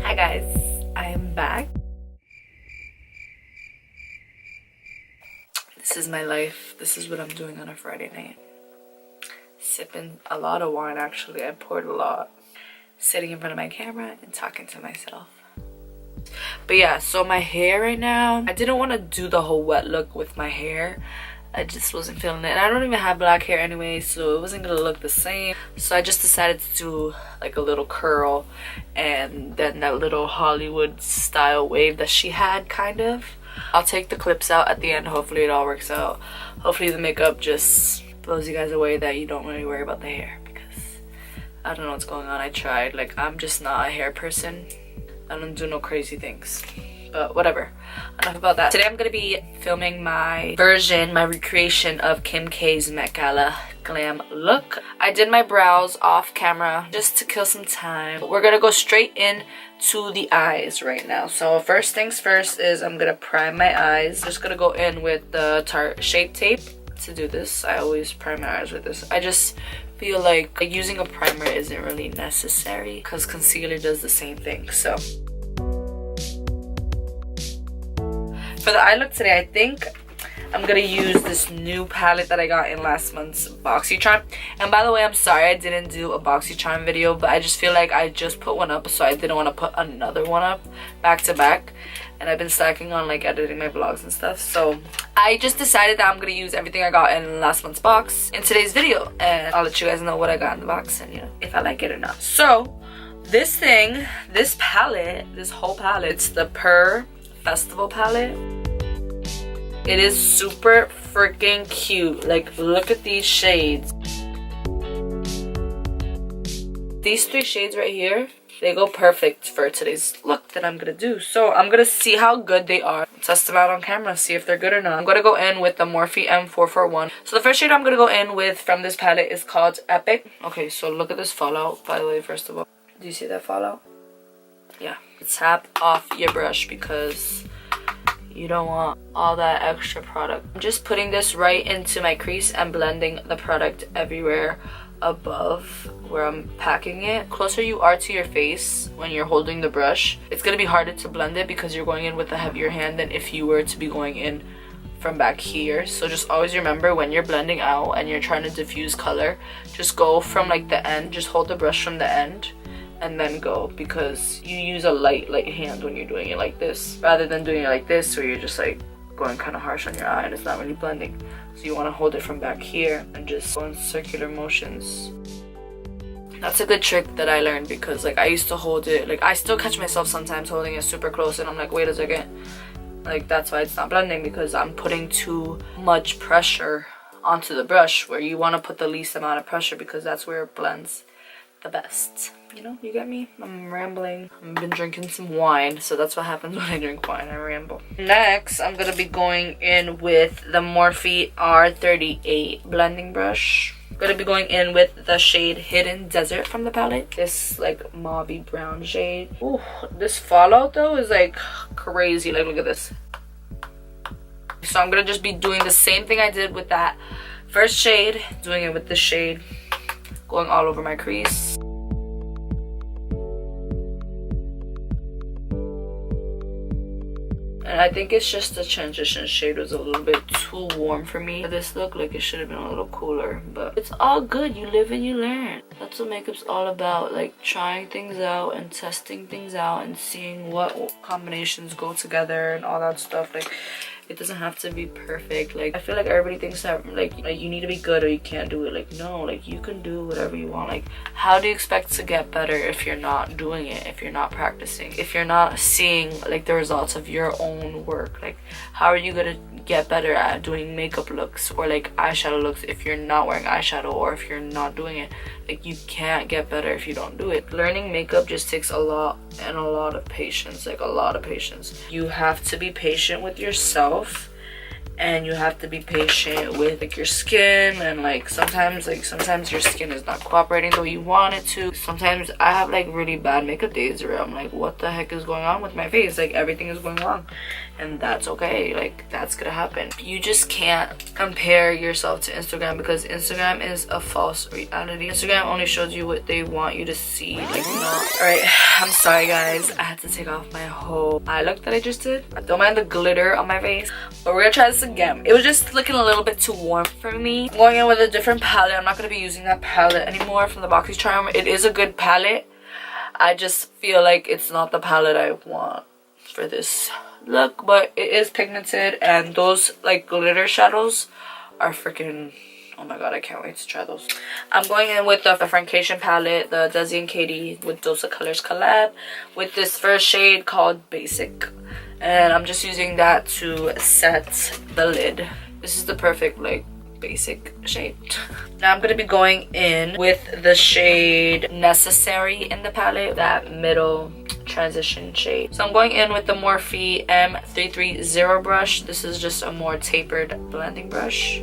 Hi guys, I am back. This is my life. This is what I'm doing on a Friday night. Sipping a lot of wine, actually. I poured a lot. Sitting in front of my camera and talking to myself. But yeah, so my hair right now, I didn't want to do the whole wet look with my hair. I just wasn't feeling it. And I don't even have black hair anyway, so it wasn't gonna look the same. So I just decided to do like a little curl and then that little Hollywood style wave that she had, kind of. I'll take the clips out at the end. Hopefully it all works out. Hopefully the makeup just blows you guys away that you don't really worry about the hair, because I don't know what's going on. I tried. Like, I'm just not a hair person. I don't do no crazy things. But whatever, enough about that. Today I'm gonna be filming my recreation of Kim K's Met Gala glam look. I did my brows off camera just to kill some time. We're gonna go straight in to the eyes right now. So first things first is I'm gonna prime my eyes. Just gonna go in with the Tarte Shape Tape to do this. I always prime my eyes with this. I just feel like using a primer isn't really necessary because concealer does the same thing. So for the eye look today, I think I'm gonna use this new palette that I got in last month's BoxyCharm. And by the way, I'm sorry I didn't do a BoxyCharm video, but I just feel like I just put one up, so I didn't want to put another one up back to back. And I've been slacking on like editing my vlogs and stuff, so I just decided that I'm gonna use everything I got in last month's box in today's video, and I'll let you guys know what I got in the box and, you know, if I like it or not. So this thing, this palette, this whole palette, it's the Per Festival palette. It is super freaking cute. Like, look at these shades. These three shades right here, they go perfect for today's look that I'm gonna do. So I'm gonna see how good they are, test them out on camera, see if they're good or not. I'm gonna go in with the Morphe M441. So the first shade I'm gonna go in with from this palette is called Epic. Okay, so look at this fallout, by the way. First of all, do you see that fallout? Yeah, tap off your brush because you don't want all that extra product. I'm just putting this right into my crease and blending the product everywhere above where I'm packing it. Closer you are to your face when you're holding the brush, it's gonna be harder to blend it because you're going in with a heavier hand than if you were to be going in from back here. So just always remember, when you're blending out and you're trying to diffuse color, just go from like the end, just hold the brush from the end and then go, because you use a light hand when you're doing it like this, rather than doing it like this where you're just like going kind of harsh on your eye and it's not really blending. So you want to hold it from back here and just go in circular motions. That's a good trick that I learned, because like I used to hold it, like I still catch myself sometimes holding it super close and I'm like, wait a second, like that's why it's not blending, because I'm putting too much pressure onto the brush, where you want to put the least amount of pressure because that's where it blends the best. You know, you get me? I'm rambling. I've been drinking some wine, so that's what happens when I drink wine. I ramble. Next, I'm gonna be going in with the Morphe R38 blending brush. I'm gonna be going in with the shade Hidden Desert from the palette. This like mauvey brown shade. Ooh, this fallout though is like crazy. Like, look at this. So I'm gonna just be doing the same thing I did with that first shade, doing it with this shade, going all over my crease. And I think it's just the transition shade was a little bit too warm for me for this look. Like, it should have been a little cooler, but it's all good. You live and you learn. That's what makeup's all about, like trying things out and testing things out and seeing what combinations go together and all that stuff. Like, it doesn't have to be perfect. Like, I feel like everybody thinks that like you need to be good or you can't do it. Like, no, like you can do whatever you want. Like, how do you expect to get better if you're not doing it, if you're not practicing, if you're not seeing like the results of your own work? Like, how are you gonna get better at doing makeup looks or like eyeshadow looks if you're not wearing eyeshadow or if you're not doing it? Like, you can't get better if you don't do it. Learning makeup just takes a lot and a lot of patience, like a lot of patience. You have to be patient with yourself and you have to be patient with like your skin, and like sometimes your skin is not cooperating the way you want it to. Sometimes I have like really bad makeup days where I'm like, what the heck is going on with my face? Like everything is going wrong, and that's okay. Like that's gonna happen. You just can't compare yourself to Instagram, because Instagram is a false reality. Instagram only shows you what they want you to see, like not. All right, I'm sorry guys, I had to take off my whole eye look that I just did. I don't mind the glitter on my face, but we're gonna try this again. It was just looking a little bit too warm for me. I'm going in with a different palette. I'm not gonna be using that palette anymore from the BoxyCharm. It is a good palette. I just feel like it's not the palette I want for this look, but it is pigmented, and those like glitter shadows are freaking, oh my god, I can't wait to try those. I'm going in with the Francation palette, the Desi and Katie with Dose of Colors collab, with this first shade called Basic, and I'm just using that to set the lid. This is the perfect like basic shade. Now I'm going to be going in with the shade Necessary in the palette, that middle transition shade. So I'm going in with the Morphe M330 brush. This is just a more tapered blending brush.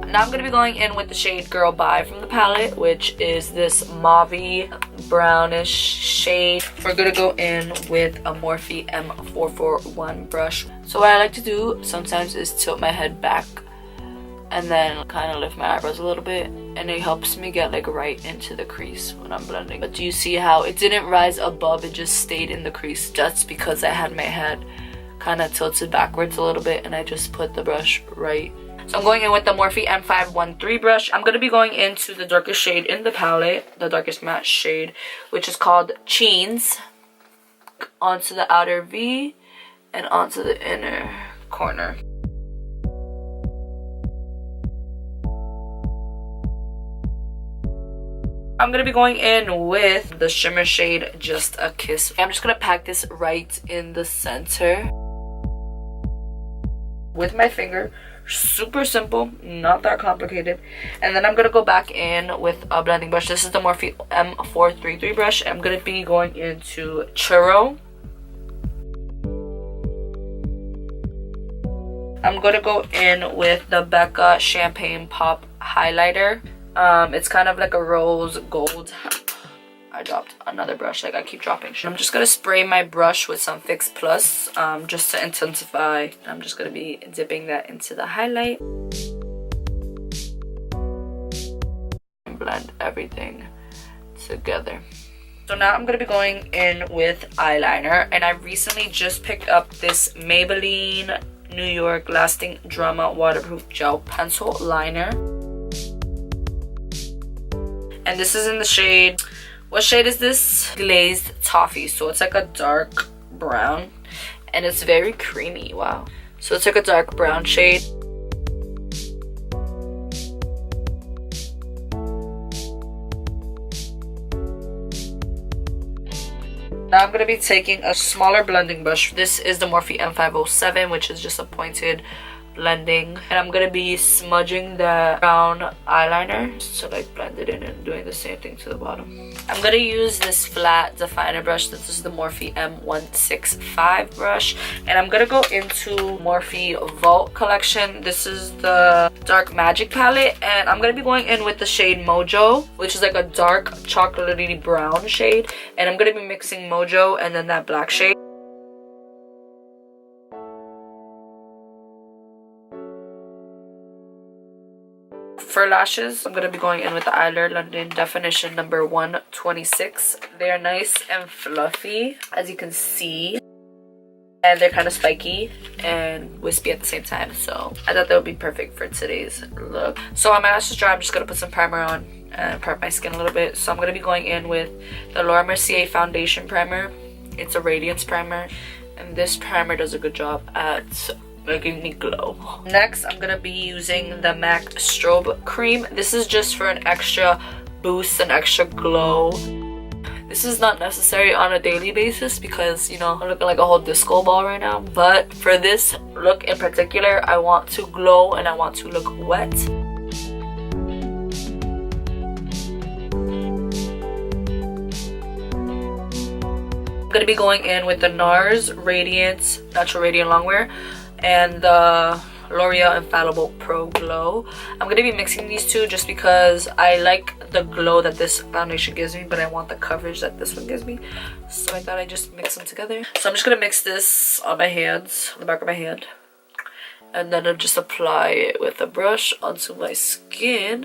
Now I'm going to be going in with the shade Girl Bye from the palette, which is this mauve brownish shade. We're going to go in with a Morphe M441 brush. So what I like to do sometimes is tilt my head back and then kind of lift my eyebrows a little bit, and it helps me get like right into the crease when I'm blending. But do you see how it didn't rise above, it just stayed in the crease? That's because I had my head kind of tilted backwards a little bit, and I just put the brush right. So I'm going in with the Morphe M513 brush. I'm going to be going into the darkest shade in the palette, the darkest matte shade, which is called Cheens, onto the outer V and onto the inner corner. I'm going to be going in with the shimmer shade Just a Kiss. I'm just going to pack this right in the center with my finger. Super simple, not that complicated. And then I'm going to go back in with a blending brush. This is the Morphe M433 brush. I'm going to be going into Churro. I'm going to go in with the Becca Champagne Pop Highlighter. It's kind of like a rose gold. I dropped another brush, like I keep dropping shit. I'm just gonna spray my brush with some Fix Plus just to intensify. I'm just gonna be dipping that into the highlight and blend everything together. So now I'm gonna be going in with eyeliner, and I recently just picked up this Maybelline New York Lasting Drama Waterproof Gel Pencil Liner. And this is in the shade, what shade is this? Glazed Toffee. So it's like a dark brown, and it's very creamy. Wow. So it's like a dark brown shade. Now I'm going to be taking a smaller blending brush. This is the Morphe M507, which is just a pointed blending, and I'm gonna be smudging the brown eyeliner just to like blend it in and doing the same thing to the bottom. I'm gonna use this flat definer brush. This is the Morphe M165 brush, and I'm gonna go into Morphe Vault collection. This is the Dark Magic palette, and I'm gonna be going in with the shade Mojo, which is like a dark chocolatey brown shade, and I'm gonna be mixing Mojo and then that black shade. For lashes, I'm going to be going in with the Eyelure London Definition number 126. They're nice and fluffy, as you can see. And they're kind of spiky and wispy at the same time. So I thought that would be perfect for today's look. So on my lashes dry, I'm just going to put some primer on and prep my skin a little bit. So I'm going to be going in with the Laura Mercier Foundation Primer. It's a radiance primer. And this primer does a good job at making me glow. Next, I'm gonna be using the MAC Strobe Cream. This is just for an extra boost and extra glow. This is not necessary on a daily basis because, you know, I'm looking like a whole disco ball right now. But for this look in particular, I want to glow and I want to look wet. going to be going in with the NARS Radiant Natural Radiant Longwear and the L'Oreal Infallible Pro Glow. I'm going to be mixing these two just because I like the glow that this foundation gives me, but I want the coverage that this one gives me. So I thought I'd just mix them together. So I'm just going to mix this on my hands, on the back of my hand. And then I'll just apply it with a brush onto my skin.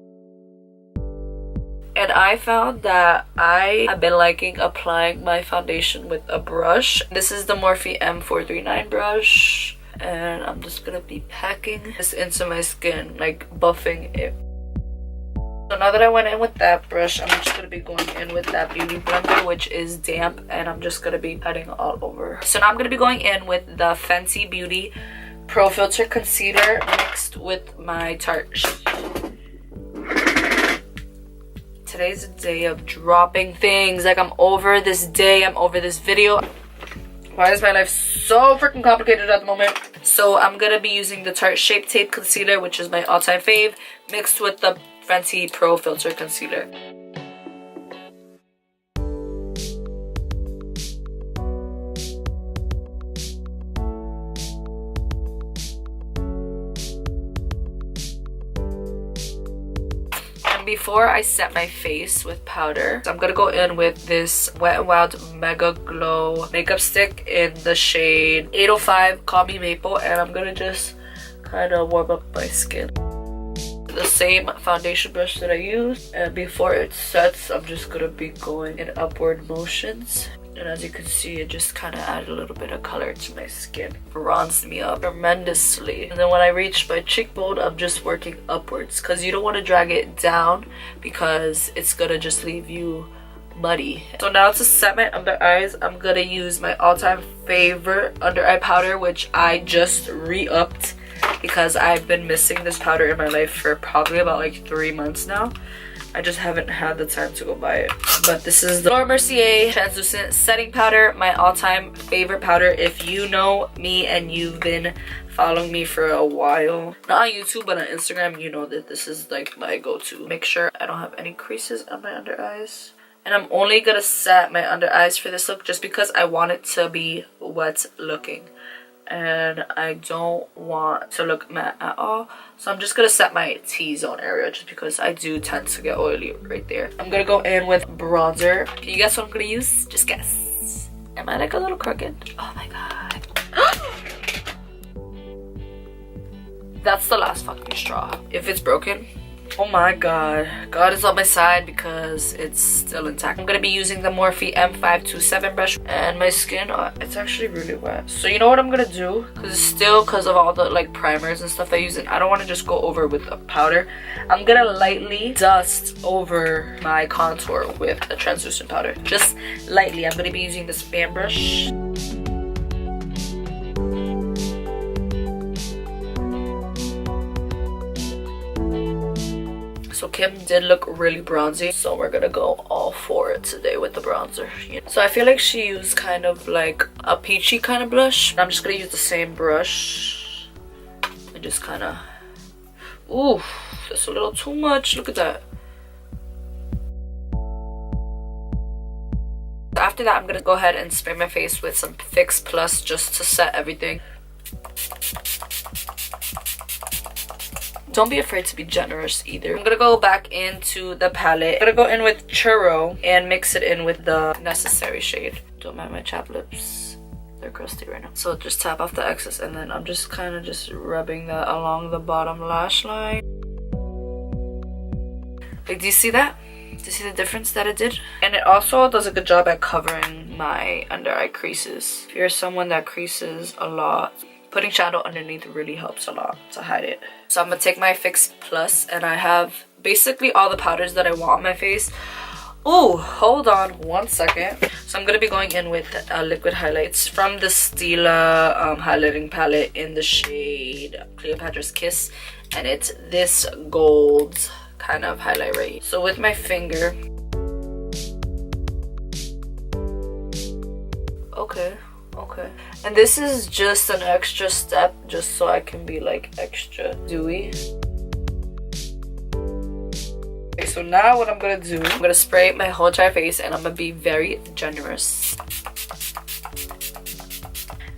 And I found that I have been liking applying my foundation with a brush. This is the Morphe M439 brush. And I'm just gonna be packing this into my skin, like buffing it. So now that I went in with that brush, I'm just gonna be going in with that beauty blender, which is damp, and I'm just gonna be patting all over. So now I'm gonna be going in with the Fenty Beauty Pro Filter Concealer mixed with my Tarte shade. Today's a day of dropping things. Like, I'm over this day, I'm over this video. Why is my life so freaking complicated at the moment? So I'm gonna be using the Tarte Shape Tape Concealer, which is my all-time fave, mixed with the Fenty Pro Filter Concealer. Before I set my face with powder, I'm gonna go in with this Wet n Wild Mega Glow makeup stick in the shade 805 Call Me Maple, and I'm gonna just kind of warm up my skin. The same foundation brush that I used, and before it sets, I'm just gonna be going in upward motions. And as you can see, it just kind of added a little bit of color to my skin. Bronzed me up tremendously. And then when I reach my cheekbone, I'm just working upwards, because you don't want to drag it down because it's gonna just leave you muddy. So now to set my under eyes, I'm gonna use my all-time favorite under eye powder, which I just re-upped because I've been missing this powder in my life for probably about like 3 months now. I just haven't had the time to go buy it. But this is the Laura Mercier Translucent Setting Powder, my all-time favorite powder. If you know me and you've been following me for a while, not on YouTube but on Instagram, you know that this is like my go-to. Make sure I don't have any creases on my under eyes. And I'm only gonna set my under eyes for this look just because I want it to be wet looking. And I don't want to look matte at all, so I'm just gonna set my T-zone area just because I do tend to get oily right there. I'm gonna go in with bronzer. Can you guess what I'm gonna use? Just guess. Am I like a little crooked? Oh my god. That's the last fucking straw. If it's broken, oh my god, God is on my side because it's still intact. I'm gonna be using the Morphe M527 brush, and my skin, it's actually really wet. So you know what I'm gonna do, because of all the like primers and stuff I use, and I don't want to just go over with a powder. I'm gonna lightly dust over my contour with a translucent powder, just lightly. I'm gonna be using this fan brush. So Kim did look really bronzy, so we're gonna go all for it today with the bronzer. So I feel like she used kind of like a peachy kind of blush. I'm just gonna use the same brush and just kind of, ooh, that's a little too much. Look at that. After that, I'm gonna go ahead and spray my face with some Fix Plus just to set everything. Don't be afraid to be generous either. I'm gonna go back into the palette. I'm gonna go in with Churro and mix it in with the Necessary shade. Don't mind my chapped lips. They're crusty right now. So just tap off the excess, and then I'm just kind of just rubbing that along the bottom lash line. Like, do you see that? Do you see the difference that it did? And it also does a good job at covering my under eye creases. If you're someone that creases a lot, putting shadow underneath really helps a lot to hide it. So I'm gonna take my Fix Plus, and I have basically all the powders that I want on my face. Oh, hold on 1 second. So I'm gonna be going in with liquid highlights from the Stila highlighting palette in the shade Cleopatra's Kiss, and it's this gold kind of highlight right here. So with my finger, okay, and this is just an extra step just so I can be like extra dewy. Okay, so now what I'm gonna do, I'm gonna spray my whole entire face, and I'm gonna be very generous.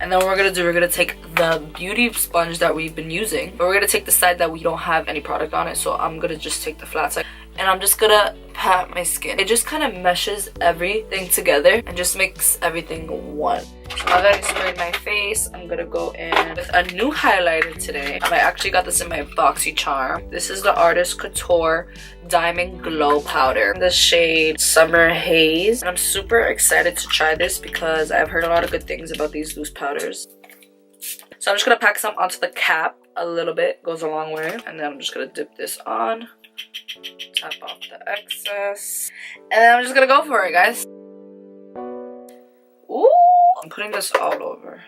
And then what we're gonna take the beauty sponge that we've been using, but we're gonna take the side that we don't have any product on it. So I'm gonna just take the flat side and I'm just gonna pat my skin. It just kind of meshes everything together and just makes everything one. So now that I sprayed my face, I'm gonna go in with a new highlighter today. I actually got this in my BoxyCharm. This is the Artist Couture Diamond Glow Powder in the shade Summer Haze. And I'm super excited to try this because I've heard a lot of good things about these loose powders. So I'm just gonna pack some onto the cap. A little bit goes a long way. And then I'm just gonna dip this on. Tap off the excess. And then I'm just gonna go for it, guys. Ooh! I'm putting this all over.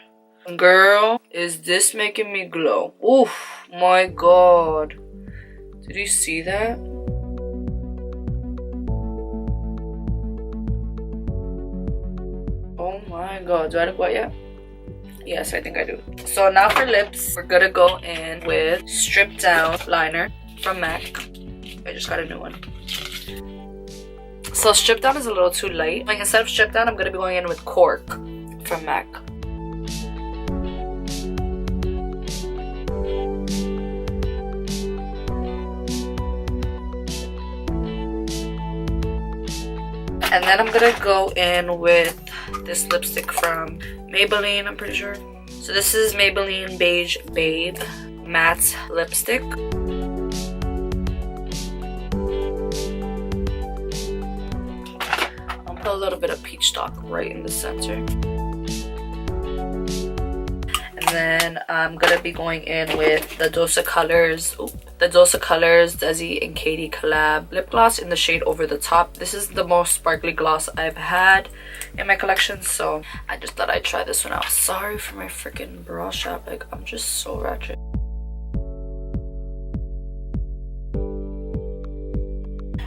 Girl, is this making me glow? Oof! My god. Did you see that? Oh my god. Do I look wet yet? Yes, I think I do. So now for lips, we're gonna go in with Strip Down Liner from MAC. I just got a new one. So Strip Down is a little too light. Like instead of Strip Down, I'm gonna be going in with Cork from MAC. And then I'm gonna go in with this lipstick from Maybelline, I'm pretty sure. So this is Maybelline Beige Babe Matte Lipstick. A little bit of peach stock right in the center. And then I'm gonna be going in with the Dose of Colors, Desi and Katie collab lip gloss in the shade Over the Top. This is the most sparkly gloss I've had in my collection, so I just thought I'd try this one out. Sorry for my freaking bra strap, like I'm just so ratchet.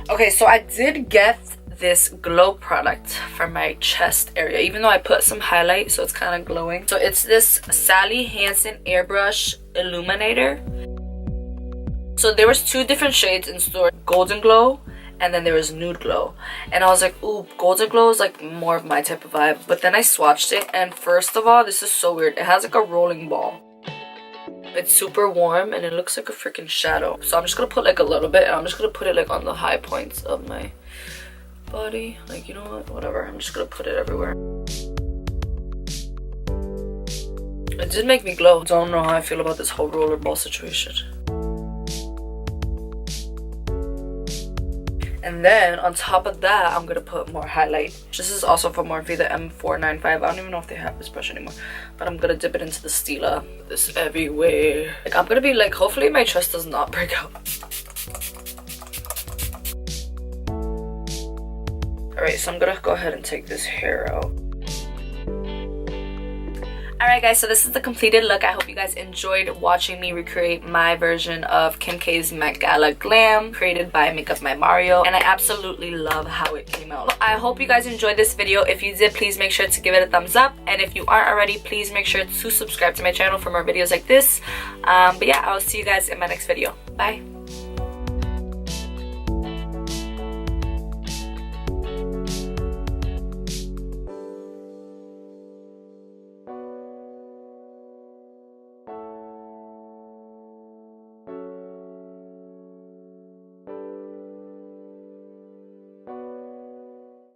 Okay, so I did get this glow product for my chest area, even though I put some highlight so it's kind of glowing. So it's this Sally Hansen Airbrush Illuminator. So there was two different shades in store, Golden Glow and then there was Nude Glow, and I was like, ooh, Golden Glow is like more of my type of vibe. But then I swatched it, and first of all, this is so weird, it has like a rolling ball. It's super warm and it looks like a freaking shadow. So I'm just gonna put like a little bit, and I'm just gonna put it like on the high points of my body. Like, you know what, whatever, I'm just gonna put it everywhere. It did make me glow. Don't know how I feel about this whole rollerball situation. And then on top of that, I'm gonna put more highlight. This is also from Morphe, the M495. I don't even know if they have this brush anymore, but I'm gonna dip it into the Stila. This everywhere. Like, I'm gonna be like, hopefully my chest does not break out. Alright, so I'm gonna go ahead and take this hair out. Alright guys, so this is the completed look. I hope you guys enjoyed watching me recreate my version of Kim K's Met Gala Glam, created by Makeup by Mario, and I absolutely love how it came out. I hope you guys enjoyed this video. If you did, please make sure to give it a thumbs up, and if you aren't already, please make ssure to subscribe to my channel for more videos like this. But yeah, I'll see you guys in my next video. Bye!